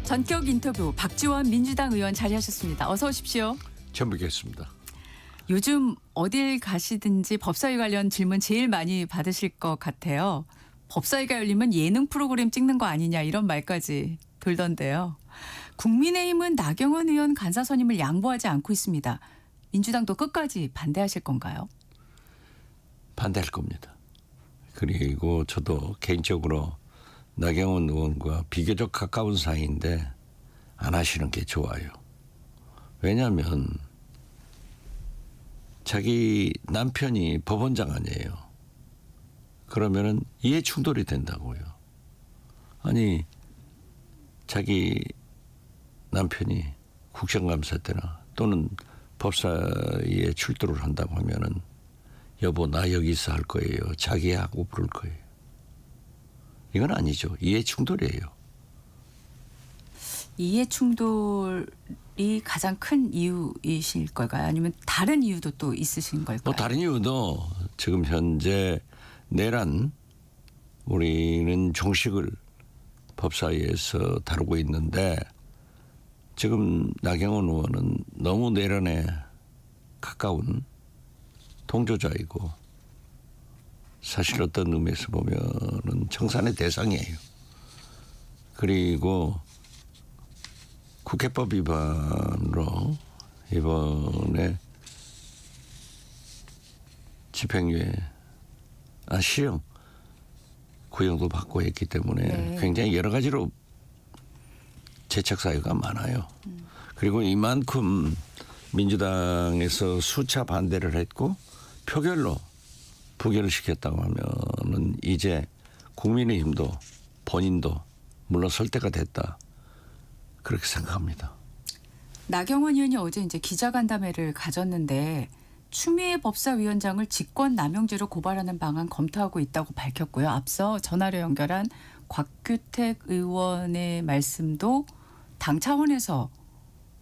전격 인터뷰 박지원 민주당 의원 자리하셨습니다. 어서 오십시오. 처음 뵙겠습니다. 요즘 어딜 가시든지 법사위 관련 질문 제일 많이 받으실 것 같아요. 법사위가 열리면 예능 프로그램 찍는 거 아니냐 이런 말까지 돌던데요. 국민의힘은 나경원 의원 간사 선임을 양보하지 않고 있습니다. 민주당도 끝까지 반대하실 건가요? 반대할 겁니다. 그리고 저도 개인적으로 나경원 의원과 비교적 가까운 사이인데 안 하시는 게 좋아요. 왜냐하면 자기 남편이 법원장 아니에요. 그러면은 이해 충돌이 된다고요. 아니 자기 남편이 국정감사 때나 또는 법사위에 출두를 한다고 하면은 여보 나 여기서 할 거예요. 자기 하고 부를 거예요. 이건 아니죠. 이해 충돌이에요. 이해 충돌이 가장 큰 이유이실 걸까요? 아니면 다른 이유도 또 있으신 걸까요? 뭐 다른 이유도 지금 현재 내란 우리는 종식을 법사위에서 다루고 있는데 지금 나경원 의원은 너무 내란에 가까운 동조자이고 사실 어떤 의미에서 보면은 청산의 대상이에요. 그리고 국회법 위반으로 이번에 집행유예 시형 구형도 받고 했기 때문에 네. 굉장히 여러 가지로 재척 사유가 많아요. 그리고 이만큼 민주당에서 수차 반대를 했고 표결로 부결을 시켰다고 하면은 이제 국민의힘도 본인도 물러설 때가 됐다. 그렇게 생각합니다. 나경원 의원이 어제 이제 기자간담회를 가졌는데 추미애 법사위원장을 직권남용죄로 고발하는 방안 검토하고 있다고 밝혔고요. 앞서 전화로 연결한 곽규택 의원의 말씀도 당 차원에서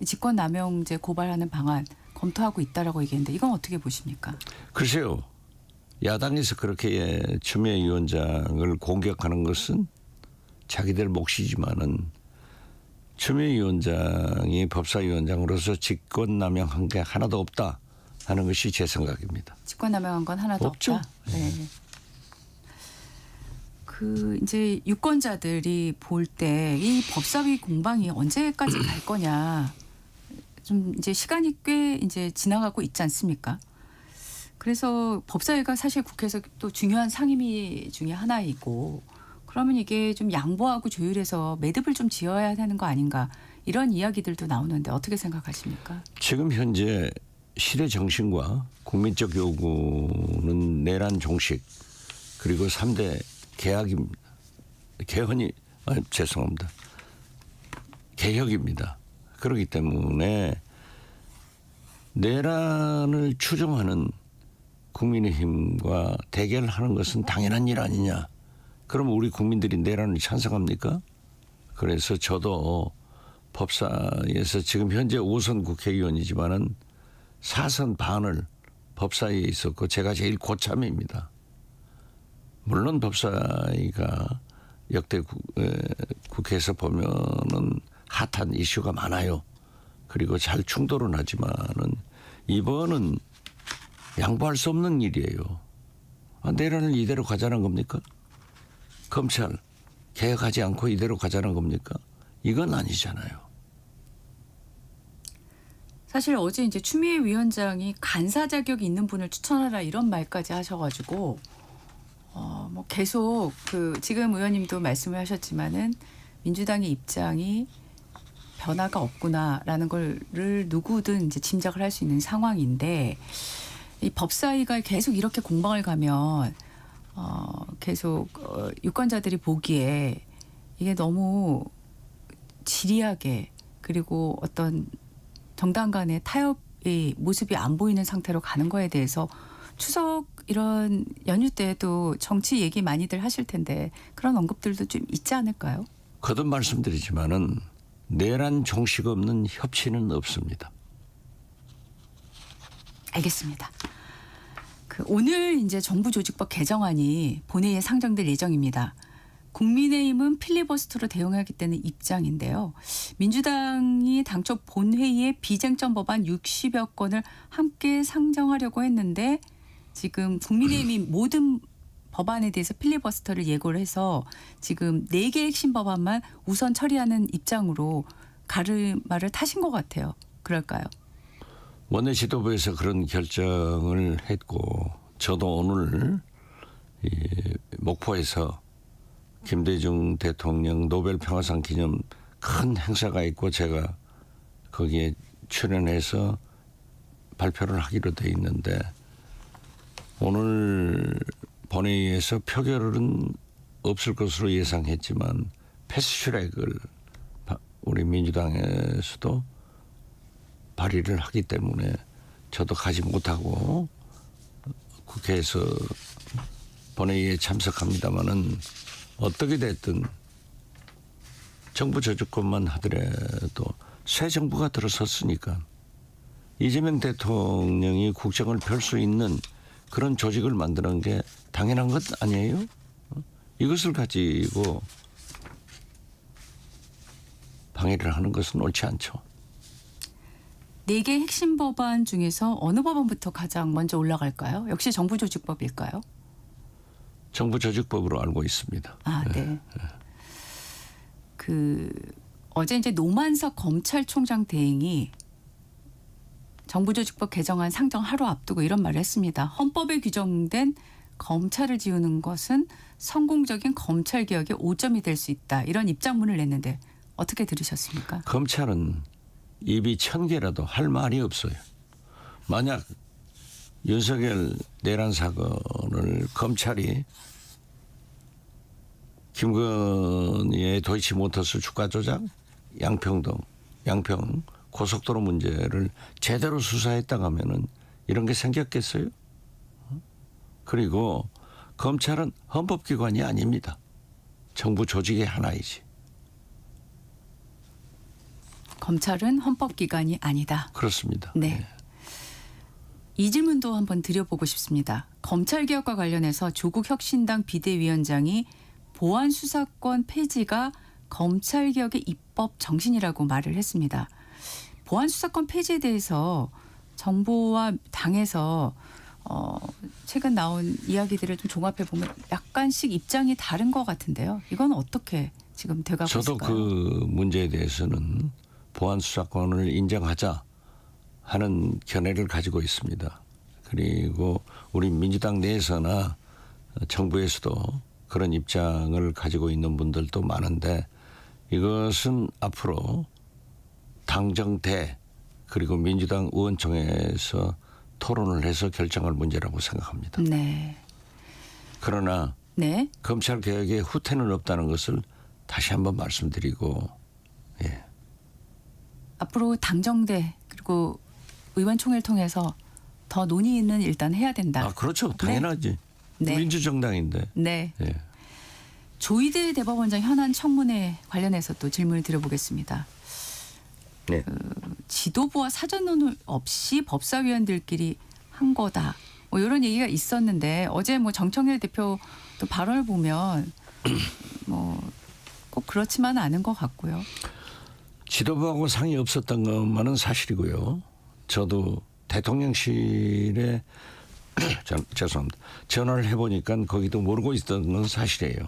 직권남용죄 고발하는 방안 검토하고 있다라고 얘기했는데 이건 어떻게 보십니까? 글쎄요. 야당에서 그렇게 추미애 위원장을 공격하는 것은 자기들 몫이지만은 추미애 위원장이 법사위원장으로서 직권남용한 게 하나도 없다 하는 것이 제 생각입니다. 직권남용한 건 하나도 없죠. 없다. 네. 그 이제 유권자들이 볼 때 이 법사위 공방이 언제까지 갈 거냐 좀 이제 시간이 꽤 이제 지나가고 있지 않습니까? 그래서 법사위가 사실 국회에서 또 중요한 상임위 중에 하나이고 그러면 이게 좀 양보하고 조율해서 매듭을 좀 지어야 되는 거 아닌가 이런 이야기들도 나오는데 어떻게 생각하십니까? 지금 현재 시대 정신과 국민적 요구는 내란 종식 그리고 3대 개혁입니다. 죄송합니다. 개혁입니다. 그렇기 때문에 내란을 추종하는 국민의힘과 대결하는 것은 당연한 일 아니냐. 그럼 우리 국민들이 내란을 찬성합니까? 그래서 저도 법사위에서 지금 현재 5선 국회의원이지만은 4선 반을 법사위에 있었고 제가 제일 고참입니다. 물론 법사위가 역대 국회에서 보면은 핫한 이슈가 많아요. 그리고 잘 충돌은 하지만은 이번은 양보할 수 없는 일이에요. 내란을 이대로 가자는 겁니까? 검찰 개혁하지 않고 이대로 가자는 겁니까? 이건 아니잖아요. 사실 어제 이제 추미애 위원장이 간사 자격이 있는 분을 추천하라 이런 말까지 하셔가지고 뭐 계속 그 지금 의원님도 말씀을 하셨지만은 민주당의 입장이 변화가 없구나라는 걸를 누구든 이제 짐작을 할 수 있는 상황인데 이 법사위가 계속 이렇게 공방을 가면 계속 유권자들이 보기에 이게 너무 지리하게 그리고 어떤 정당 간의 타협의 모습이 안 보이는 상태로 가는 거에 대해서 추석 이런 연휴 때도 정치 얘기 많이들 하실 텐데 그런 언급들도 좀 있지 않을까요? 거듭 말씀드리지만은 내란 종식 없는 협치는 없습니다. 알겠습니다. 오늘 이제 정부조직법 개정안이 본회의에 상정될 예정입니다. 국민의힘은 필리버스터로 대응하겠다는 입장인데요. 민주당이 당초 본회의에 비쟁점 법안 60여 건을 함께 상정하려고 했는데 지금 국민의힘이 모든 법안에 대해서 필리버스터를 예고를 해서 지금 4개 핵심 법안만 우선 처리하는 입장으로 가르마를 타신 것 같아요. 그럴까요? 원내 지도부에서 그런 결정을 했고 저도 오늘 이 목포에서 김대중 대통령 노벨 평화상 기념 큰 행사가 있고 제가 거기에 출연해서 발표를 하기로 돼 있는데 오늘 본회의에서 표결은 없을 것으로 예상했지만 패스트트랙을 우리 민주당에서도 발의를 하기 때문에 저도 가지 못하고 국회에서 본회의에 참석합니다마는 어떻게 됐든 정부 저주권만 하더라도 새 정부가 들어섰으니까 이재명 대통령이 국정을 펼 수 있는 그런 조직을 만드는 게 당연한 것 아니에요? 이것을 가지고 방해를 하는 것은 옳지 않죠. 4개 핵심 법안 중에서 어느 법안부터 가장 먼저 올라갈까요? 역시 정부조직법일까요? 정부조직법으로 알고 있습니다. 아, 네. 어제 이제 노만석 검찰총장 대행이 정부조직법 개정안 상정 하루 앞두고 이런 말을 했습니다. 헌법에 규정된 검찰을 지우는 것은 성공적인 검찰 개혁의 오점이 될 수 있다. 이런 입장문을 냈는데 어떻게 들으셨습니까? 검찰은 입이 1000개라도 할 말이 없어요. 만약 윤석열 내란 사건을 검찰이 김건희의 도이치모터스 주가 조작, 양평 고속도로 문제를 제대로 수사했다고 하면은 이런 게 생겼겠어요? 그리고 검찰은 헌법기관이 아닙니다. 정부 조직의 하나이지. 검찰은 헌법기관이 아니다. 그렇습니다. 네. 이 질문도 한번 드려보고 싶습니다. 검찰개혁과 관련해서 조국 혁신당 비대위원장이 보안 수사권 폐지가 검찰개혁의 입법 정신이라고 말을 했습니다. 보안 수사권 폐지에 대해서 정부와 당에서 최근 나온 이야기들을 좀 종합해 보면 약간씩 입장이 다른 것 같은데요. 이건 어떻게 지금 돼가고 있을까요? 저도 그 문제에 대해서는 보안 수사권을 인정하자 하는 견해를 가지고 있습니다. 그리고 우리 민주당 내에서나 정부에서도 그런 입장을 가지고 있는 분들도 많은데 이것은 앞으로 당정대 그리고 민주당 의원총회에서 토론을 해서 결정할 문제라고 생각합니다. 네. 그러나 네. 검찰 개혁에 후퇴는 없다는 것을 다시 한번 말씀드리고 예. 앞으로 당정대 그리고 의원총회를 통해서 더 논의는 일단 해야 된다. 아 그렇죠. 당연하지. 네. 민주정당인데. 네. 예. 조희대 대법원장 현안 청문회 관련해서 또 질문을 드려보겠습니다. 네. 지도부와 사전 논의 없이 법사위원들끼리 한 거다. 뭐 이런 얘기가 있었는데 어제 뭐 정청래 대표 또 발언을 보면 뭐 꼭 그렇지만은 않은 것 같고요. 지도부하고 상의 없었던 것만은 사실이고요. 저도 대통령실에 죄송합니다. 전화를 해보니까 거기도 모르고 있던 건 사실이에요.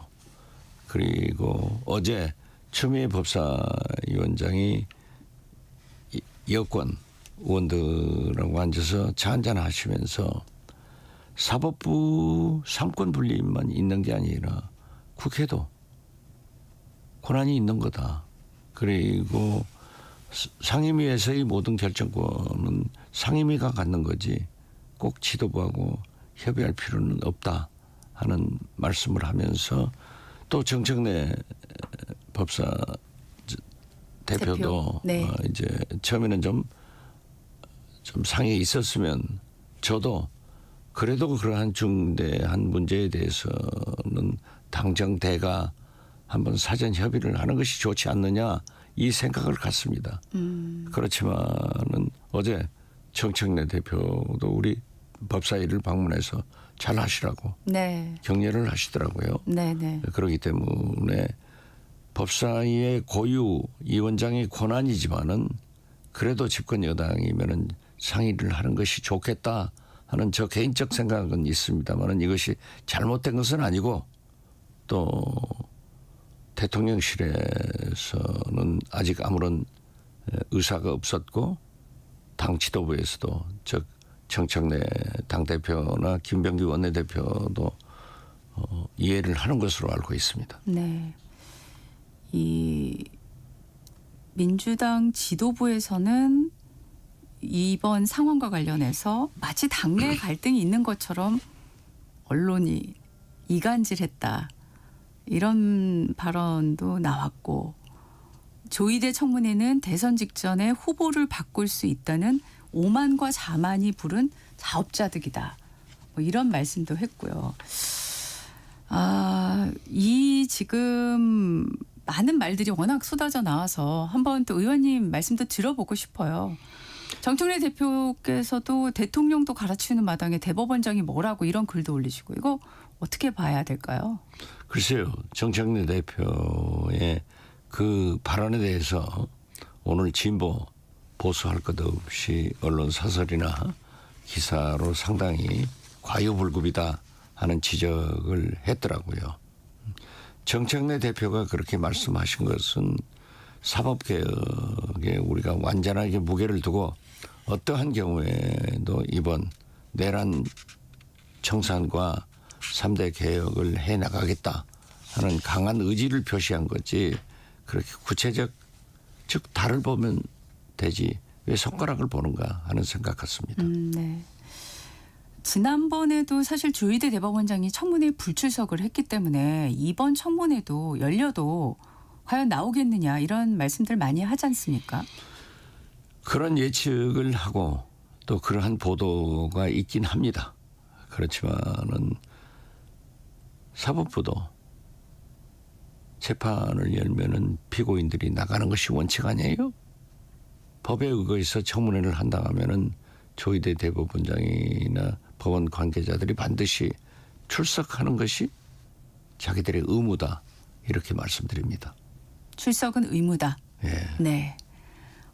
그리고 어제 추미애 법사위원장이 여권 의원들하고 앉아서 차 한잔 하시면서 사법부 삼권 분립만 있는 게 아니라 국회도 권한이 있는 거다. 그리고 상임위에서의 모든 결정권은 상임위가 갖는 거지 꼭 지도부하고 협의할 필요는 없다 하는 말씀을 하면서 또 정청래 법사 대표도 네. 이제 처음에는 좀 상이 있었으면 저도 그래도 그러한 중대한 문제에 대해서는 당정대가 한번 사전 협의를 하는 것이 좋지 않느냐 이 생각을 갖습니다. 그렇지만은 어제 정청래 대표도 우리 법사위를 방문해서 잘 하시라고 네. 격려를 하시더라고요. 네, 네. 그렇기 때문에 법사위의 고유 위원장의 권한이지만은 그래도 집권 여당이면은 상의를 하는 것이 좋겠다 하는 저 개인적 생각은 있습니다만은 이것이 잘못된 것은 아니고 또 대통령실에서는 아직 아무런 의사가 없었고 당 지도부에서도 즉 정청래 당대표나 김병기 원내대표도 이해를 하는 것으로 알고 있습니다. 네. 이 민주당 지도부에서는 이번 상황과 관련해서 마치 당내 갈등이 있는 것처럼 언론이 이간질했다. 이런 발언도 나왔고 조희대 청문회는 대선 직전에 후보를 바꿀 수 있다는 오만과 자만이 부른 자업자득이다. 뭐 이런 말씀도 했고요. 이 지금 많은 말들이 워낙 쏟아져 나와서 한번 또 의원님 말씀도 들어보고 싶어요. 정청래 대표께서도 대통령도 갈아치우는 마당에 대법원장이 뭐라고 이런 글도 올리시고 이거 어떻게 봐야 될까요? 글쎄요. 정청래 대표의 그 발언에 대해서 오늘 진보 보수할 것 없이 언론 사설이나 기사로 상당히 과유불급이다 하는 지적을 했더라고요. 정청래 대표가 그렇게 말씀하신 것은 사법개혁에 우리가 완전하게 무게를 두고 어떠한 경우에도 이번 내란 청산과 3대 개혁을 해나가겠다 하는 강한 의지를 표시한 거지 그렇게 구체적 즉 달을 보면 되지 왜 손가락을 보는가 하는 생각 같습니다. 네. 지난번에도 사실 조희대 대법원장이 청문회에 불출석을 했기 때문에 이번 청문회도 열려도 과연 나오겠느냐 이런 말씀들 많이 하지 않습니까? 그런 예측을 하고 또 그러한 보도가 있긴 합니다. 그렇지만은 사법부도 재판을 열면은 피고인들이 나가는 것이 원칙 아니에요? 법에 의거해서 청문회를 한다 하면은 조희대 대법원장이나 법원 관계자들이 반드시 출석하는 것이 자기들의 의무다 이렇게 말씀드립니다. 출석은 의무다. 예. 네.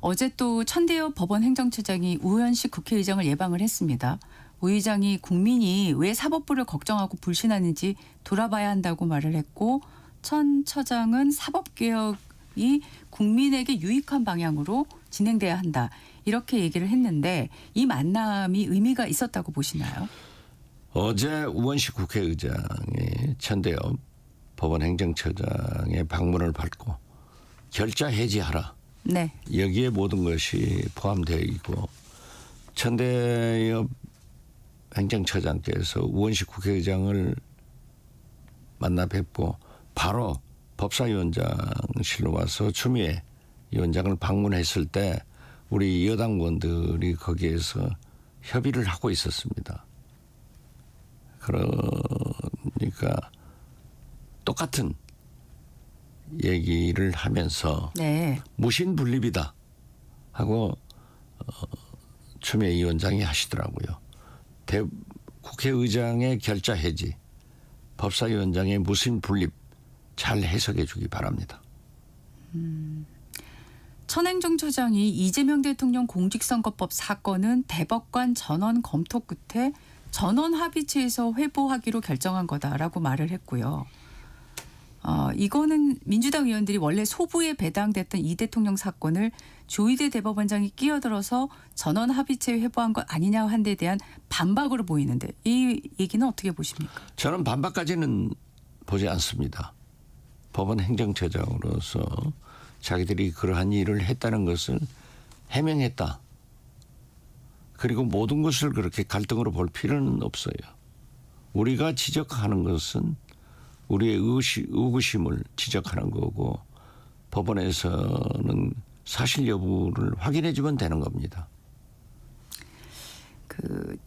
어제 또 천대엽 법원 행정처장이 우현식 국회의장을 예방을 했습니다. 우 의장이 국민이 왜 사법부를 걱정하고 불신하는지 돌아봐야 한다고 말을 했고 천 처장은 사법개혁이 국민에게 유익한 방향으로 진행돼야 한다. 이렇게 얘기를 했는데 이 만남이 의미가 있었다고 보시나요? 어제 우원식 국회의장이 천대엽 법원 행정처장의 방문을 받고 결자 해지하라. 네. 여기에 모든 것이 포함되어 있고 천대엽 행정처장께서 우원식 국회의장을 만나 뵙고 바로 법사위원장실로 와서 추미애 위원장을 방문했을 때 우리 여당원들이 거기에서 협의를 하고 있었습니다. 그러니까 똑같은 얘기를 하면서 네. 무신분립이다 하고 추미애 위원장이 하시더라고요. 국회의장의 결자 해지, 법사위원장의 무신분립 잘 해석해 주기 바랍니다. 천 행정처장이 이재명 대통령 공직선거법 사건은 대법관 전원 검토 끝에 전원 합의체에서 회부하기로 결정한 거다라고 말을 했고요. 이거는 민주당 의원들이 원래 소부에 배당됐던 이 대통령 사건을 조희대 대법원장이 끼어들어서 전원 합의체 회부한 것 아니냐 한 데 대한 반박으로 보이는데 이 얘기는 어떻게 보십니까? 저는 반박까지는 보지 않습니다. 법원 행정처장으로서 자기들이 그러한 일을 했다는 것을 해명했다. 그리고 모든 것을 그렇게 갈등으로 볼 필요는 없어요. 우리가 지적하는 것은 우리의 의구심을 지적하는 거고 법원에서는 사실 여부를 확인해 주면 되는 겁니다. 그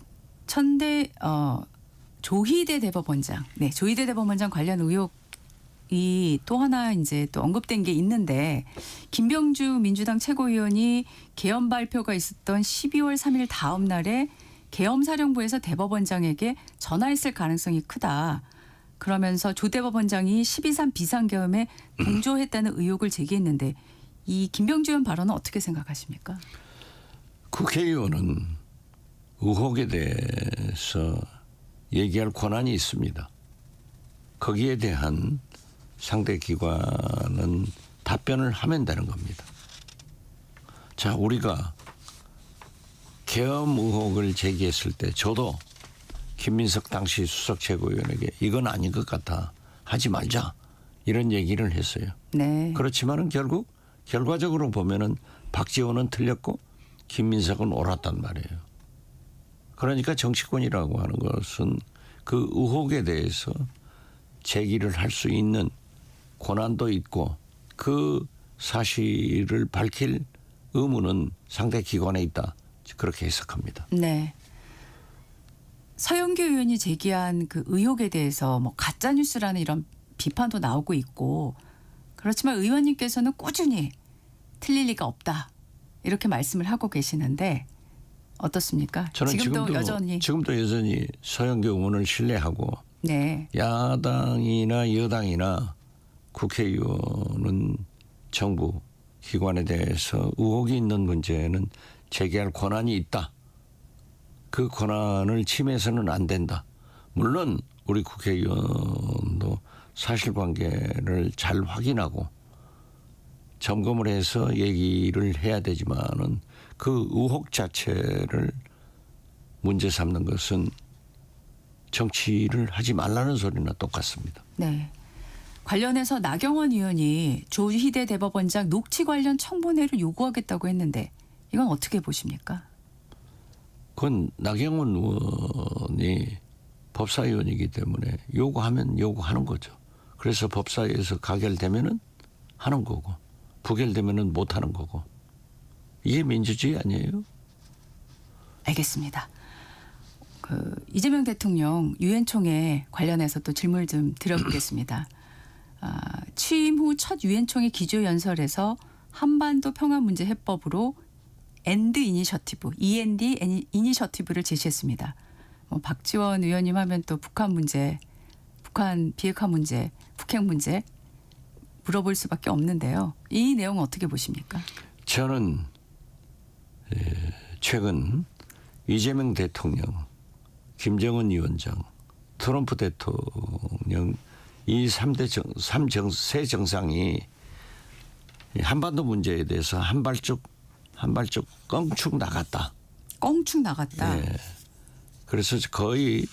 조희대 대법원장, 네, 조희대 대법원장 관련 의혹이 또 하나 이제 또 언급된 게 있는데 김병주 민주당 최고위원이 개헌 발표가 있었던 12월 3일 다음 날에 계엄사령부에서 대법원장에게 전화했을 가능성이 크다. 그러면서 조 대법원장이 12.3 비상계엄에 동조했다는 의혹을 제기했는데 이 김병주 의원 발언은 어떻게 생각하십니까? 국회의원은 의혹에 대해서 얘기할 권한이 있습니다. 거기에 대한 상대 기관은 답변을 하면 되는 겁니다. 자, 우리가 계엄 의혹을 제기했을 때 저도 김민석 당시 수석 최고위원에게 이건 아닌 것 같아. 하지 말자. 이런 얘기를 했어요. 네. 그렇지만은 결국 결과적으로 보면은 박지원은 틀렸고 김민석은 옳았단 말이에요. 그러니까 정치권이라고 하는 것은 그 의혹에 대해서 제기를 할 수 있는 권한도 있고 그 사실을 밝힐 의무는 상대 기관에 있다. 그렇게 해석합니다. 네. 서영교 의원이 제기한 그 의혹에 대해서 뭐 가짜 뉴스라는 이런 비판도 나오고 있고 그렇지만 의원님께서는 꾸준히 틀릴 리가 없다 이렇게 말씀을 하고 계시는데 어떻습니까? 저는 지금도 여전히 서영교 의원을 신뢰하고 네. 야당이나 여당이나 국회의원은 정부 기관에 대해서 의혹이 있는 문제는 제기할 권한이 있다. 그 권한을 침해해서는 안 된다. 물론 우리 국회의원도 사실관계를 잘 확인하고 점검을 해서 얘기를 해야 되지만은 그 의혹 자체를 문제 삼는 것은 정치를 하지 말라는 소리나 똑같습니다. 네. 관련해서 나경원 의원이 조희대 대법원장 녹취 관련 청문회를 요구하겠다고 했는데 이건 어떻게 보십니까? 그건 나경원 의원이 법사위원이기 때문에 요구하면 요구하는 거죠. 그래서 법사위에서 가결되면은 하는 거고 부결되면은 못 하는 거고 이게 민주주의 아니에요? 알겠습니다. 그 이재명 대통령 유엔 총회 관련해서 또 질문을 좀 드려보겠습니다. 취임 후 첫 유엔 총회 기조 연설에서 한반도 평화 문제 해법으로 END 이니셔티브를 제시했습니다. 박지원 의원님 하면 또 북한 문제, 북한 비핵화 문제, 북핵 문제 물어볼 수밖에 없는데요. 이 내용 어떻게 보십니까? 저는 최근 이재명 대통령, 김정은 위원장, 트럼프 대통령 이 세 정상이 한반도 문제에 대해서 한 발짝 껑축 나갔다. 껑축 나갔다. 네. 그래서 거의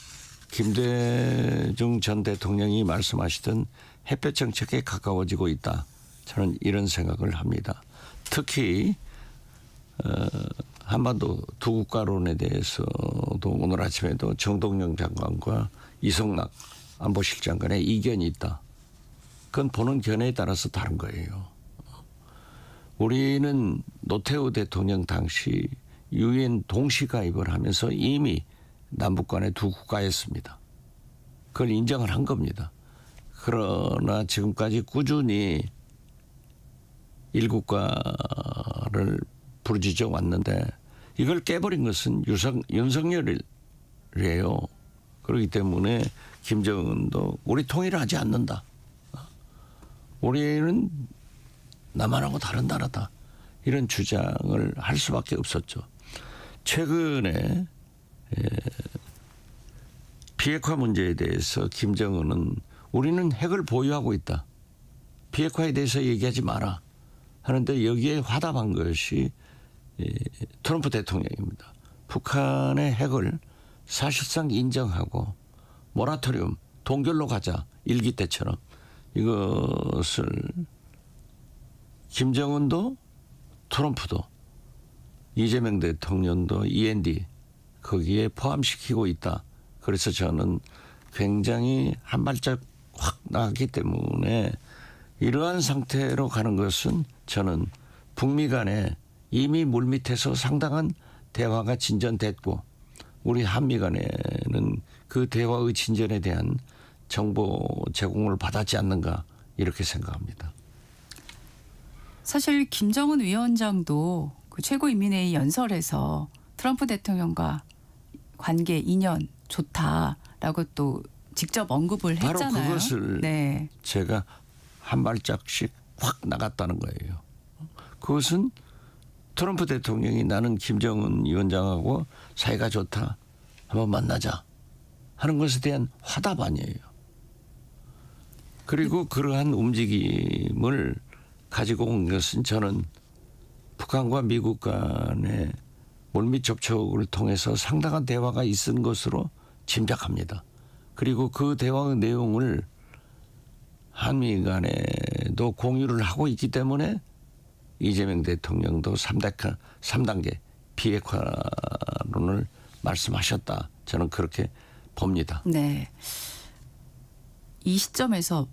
김대중 전 대통령이 말씀하시던 햇볕 정책에 가까워지고 있다. 저는 이런 생각을 합니다. 특히 한반도 두 국가론에 대해서도 오늘 아침에도 정동영 장관과 이성락 안보실장 간에 이견이 있다. 그건 보는 견해에 따라서 다른 거예요. 우리는 노태우 대통령 당시 유엔 동시 가입을 하면서 이미 남북 간의 두 국가였습니다. 그걸 인정을 한 겁니다. 그러나 지금까지 꾸준히 일국가를 부르짖어 왔는데 이걸 깨버린 것은 윤석열이에요. 그렇기 때문에 김정은도 우리 통일을 하지 않는다. 우리는 남한하고 다른 나라다. 이런 주장을 할 수밖에 없었죠. 최근에 비핵화 문제에 대해서 김정은은 우리는 핵을 보유하고 있다. 비핵화에 대해서 얘기하지 마라. 하는데 여기에 화답한 것이 트럼프 대통령입니다. 북한의 핵을 사실상 인정하고 모라토리움 동결로 가자. 일기 때처럼 이것을 김정은도 트럼프도 이재명 대통령도 END 거기에 포함시키고 있다. 그래서 저는 굉장히 한 발짝 확 나갔기 때문에 이러한 상태로 가는 것은 저는 북미 간에 이미 물밑에서 상당한 대화가 진전됐고 우리 한미 간에는 그 대화의 진전에 대한 정보 제공을 받았지 않는가 이렇게 생각합니다. 사실 김정은 위원장도 그 최고인민회의 연설에서 트럼프 대통령과 관계 인연 좋다라고 또 직접 언급을 바로 했잖아요. 그것을 네. 제가 한 발짝씩 확 나갔다는 거예요. 그것은 트럼프 대통령이 나는 김정은 위원장하고 사이가 좋다. 한번 만나자 하는 것에 대한 화답 아니에요. 그리고 그러한 움직임을 가지고 온 것은 저는 북한과 미국 간의 물밑 접촉을 통해서 상당한 대화가 있은 것으로 짐작합니다. 그리고 그 대화의 내용을 한미 간에도 공유를 하고 있기 때문에 이재명 대통령도 3단계 비핵화론을 말씀하셨다. 저는 그렇게 봅니다. 네. 이 시점에서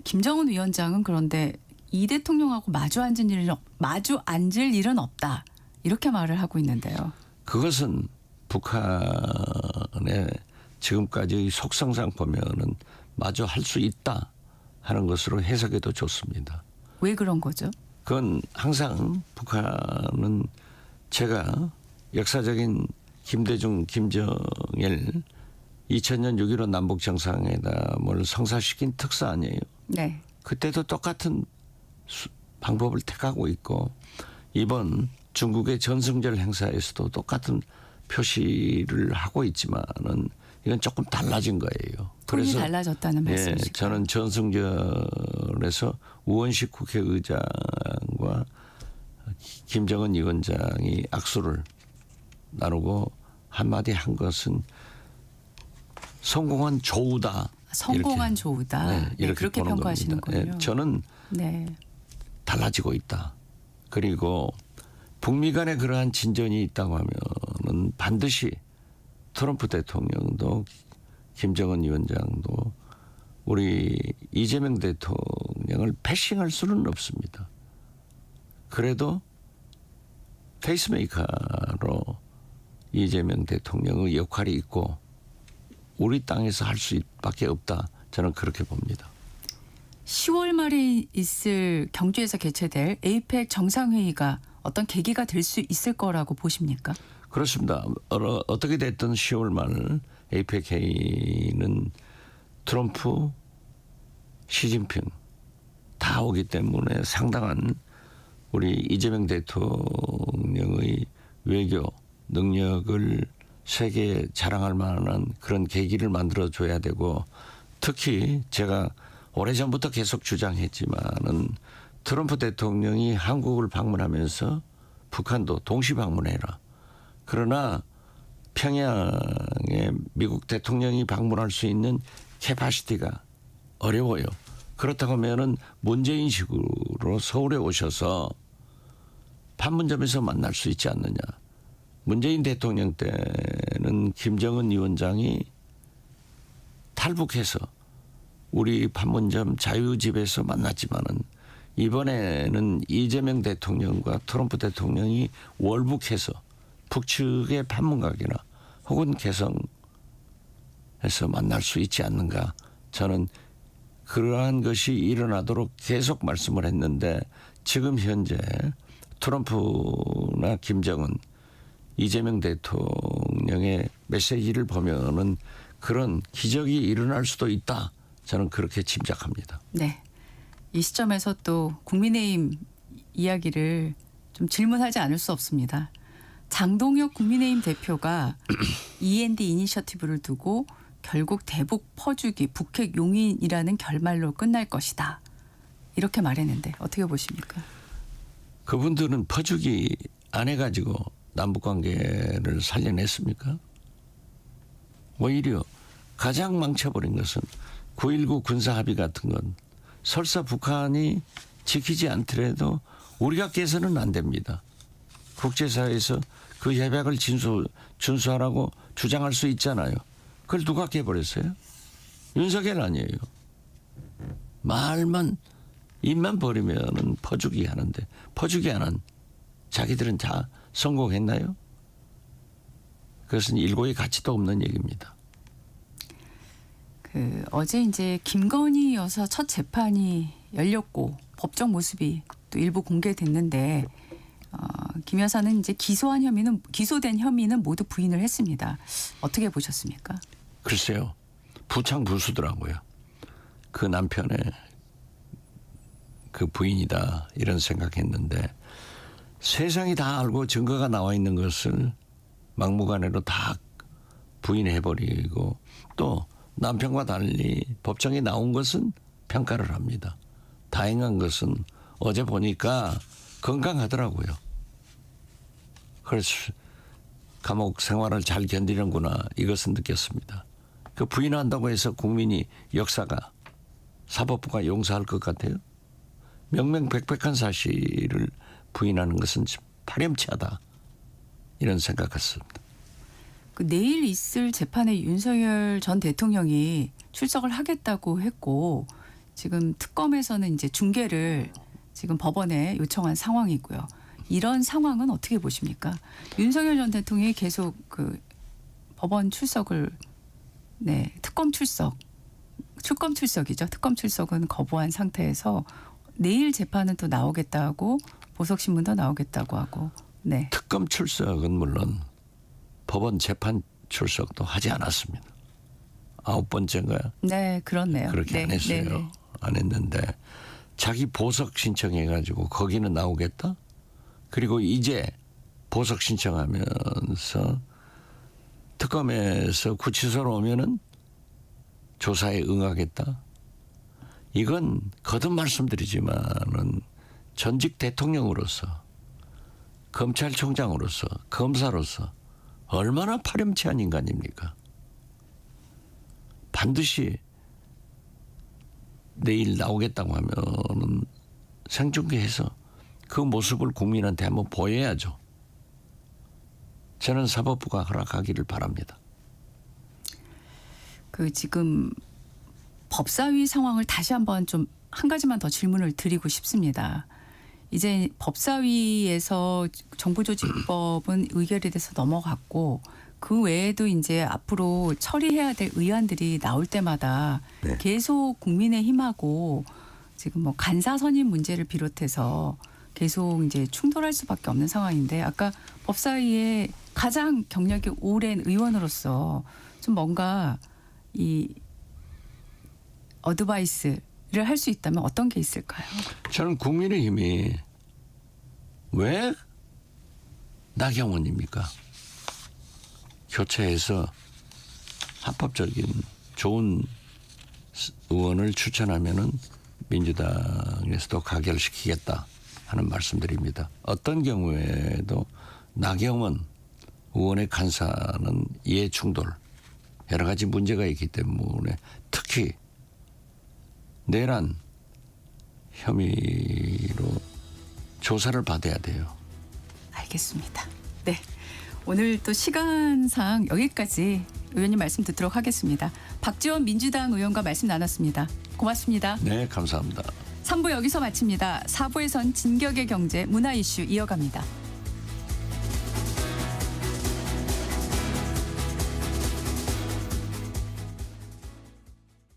김정은 위원장은 그런데 이 대통령하고 마주 앉을 일은 없다. 이렇게 말을 하고 있는데요. 그것은 북한의 지금까지의 속성상 보면은 마저 할 수 있다 하는 것으로 해석해도 좋습니다. 왜 그런 거죠? 그건 항상 북한은 제가 역사적인 김대중, 김정일 2000년 6.15 남북 정상회담을 성사시킨 특사 아니에요. 네. 그때도 똑같은 방법을 택하고 있고 이번 중국의 전승절 행사에서도 똑같은 표시를 하고 있지만은 이건 조금 달라진 거예요. 톤이 달라졌다는 말씀이시죠? 저는 전승절에서 우원식 국회의장과 김정은 위원장이 악수를 나누고 한마디 한 것은 성공한 조우다. 성공한 이렇게, 조우다. 네, 네, 이렇게 그렇게 보는 평가하시는군요. 겁니다. 네, 저는 네. 달라지고 있다. 그리고 북미 간에 그러한 진전이 있다고 하면은 반드시 트럼프 대통령도 김정은 위원장도 우리 이재명 대통령을 패싱할 수는 없습니다. 그래도 페이스메이커로 이재명 대통령의 역할이 있고 우리 땅에서 할 수밖에 없다. 저는 그렇게 봅니다. 10월 말에 있을 경주에서 개최될 에이펙 정상회의가 어떤 계기가 될 수 있을 거라고 보십니까? 그렇습니다. 어떻게 됐든 10월 말 에이펙 회의는 트럼프, 시진핑 다 오기 때문에 상당한 우리 이재명 대통령의 외교 능력을 세계에 자랑할 만한 그런 계기를 만들어줘야 되고 특히 제가 오래전부터 계속 주장했지만은 트럼프 대통령이 한국을 방문하면서 북한도 동시 방문해라. 그러나 평양에 미국 대통령이 방문할 수 있는 캐파시티가 어려워요. 그렇다고 하면은 문재인식으로 서울에 오셔서 판문점에서 만날 수 있지 않느냐. 문재인 대통령 때는 김정은 위원장이 탈북해서 우리 판문점 자유집에서 만났지만은 이번에는 이재명 대통령과 트럼프 대통령이 월북해서 북측의 판문각이나 혹은 개성에서 만날 수 있지 않는가. 저는 그러한 것이 일어나도록 계속 말씀을 했는데 지금 현재 트럼프나 김정은, 이재명 대통령의 메시지를 보면은 그런 기적이 일어날 수도 있다. 저는 그렇게 짐작합니다. 네. 이 시점에서 또 국민의힘 이야기를 좀 질문하지 않을 수 없습니다. 장동혁 국민의힘 대표가 E&D 이니셔티브를 두고 결국 대북 퍼주기, 북핵 용인이라는 결말로 끝날 것이다. 이렇게 말했는데 어떻게 보십니까? 그분들은 퍼주기 안 해가지고 남북관계를 살려냈습니까? 오히려 가장 망쳐버린 것은 9.19 군사합의 같은 건 설사 북한이 지키지 않더라도 우리가 깨서는 안 됩니다. 국제사회에서 그 협약을 준수하라고 주장할 수 있잖아요. 그걸 누가 깨버렸어요? 윤석열 아니에요. 말만 입만 버리면은 퍼주기 하는데 퍼주기 안 한 자기들은 다 성공했나요? 그것은 일고의 가치도 없는 얘기입니다. 어제 이제 김건희 여사 첫 재판이 열렸고 법정 모습이 또 일부 공개됐는데 김 여사는 이제 기소된 혐의는 모두 부인을 했습니다. 어떻게 보셨습니까? 글쎄요. 부창부수더라고요. 그 남편의 그 부인이다 이런 생각했는데 세상이 다 알고 증거가 나와 있는 것을 막무가내로 다 부인해버리고 또 남편과 달리 법정에 나온 것은 평가를 합니다. 다행한 것은 어제 보니까 건강하더라고요. 그래서 감옥 생활을 잘 견디는구나 이것은 느꼈습니다. 그 부인한다고 해서 국민이 역사가 사법부가 용서할 것 같아요? 명명백백한 사실을 부인하는 것은 파렴치하다 이런 생각 같습니다. 그 내일 있을 재판에 윤석열 전 대통령이 출석을 하겠다고 했고 지금 특검에서는 이제 중계를 지금 법원에 요청한 상황이고요. 이런 상황은 어떻게 보십니까? 윤석열 전 대통령이 계속 그 법원 출석을 특검 출석이죠. 특검 출석은 거부한 상태에서 내일 재판은 또 나오겠다고 보석신문도 나오겠다고 하고. 네. 특검 출석은 물론 법원 재판 출석도 하지 않았습니다. 9번째인가요? 네, 그렇네요. 그렇게 안 했어요. 네네. 안 했는데 자기 보석 신청해가지고 거기는 나오겠다. 그리고 이제 보석 신청하면서 특검에서 구치소로 오면은 조사에 응하겠다. 이건 거듭 말씀드리지만은 전직 대통령으로서 검찰총장으로서 검사로서 얼마나 파렴치한 인간입니까? 반드시 내일 나오겠다고 하면은 생중계해서 그 모습을 국민한테 한번 보여야죠. 저는 사법부가 허락하기를 바랍니다. 그 지금 법사위 상황을 다시 한번 좀 한 가지만 더 질문을 드리고 싶습니다. 이제 법사위에서 정부조직법은 의결이 돼서 넘어갔고 그 외에도 이제 앞으로 처리해야 될 의안들이 나올 때마다 네. 계속 국민의힘하고 지금 뭐 간사 선임 문제를 비롯해서 계속 이제 충돌할 수밖에 없는 상황인데 아까 법사위에 가장 경력이 오랜 의원으로서 좀 뭔가 이 어드바이스를 할 수 있다면 어떤 게 있을까요? 저는 국민의힘이 왜 나경원입니까? 교체해서 합법적인 좋은 의원을 추천하면은 민주당에서도 가결시키겠다 하는 말씀드립니다. 어떤 경우에도 나경원 의원의 간사는 이해 충돌 여러 가지 문제가 있기 때문에 특히 내란 혐의로 조사를 받아야 돼요. 알겠습니다. 네. 오늘 또 시간상 여기까지 의원님 말씀 듣도록 하겠습니다. 박지원 민주당 의원과 말씀 나눴습니다. 고맙습니다. 네, 감사합니다. 3부 여기서 마칩니다. 4부에선 진격의 경제 문화 이슈 이어갑니다.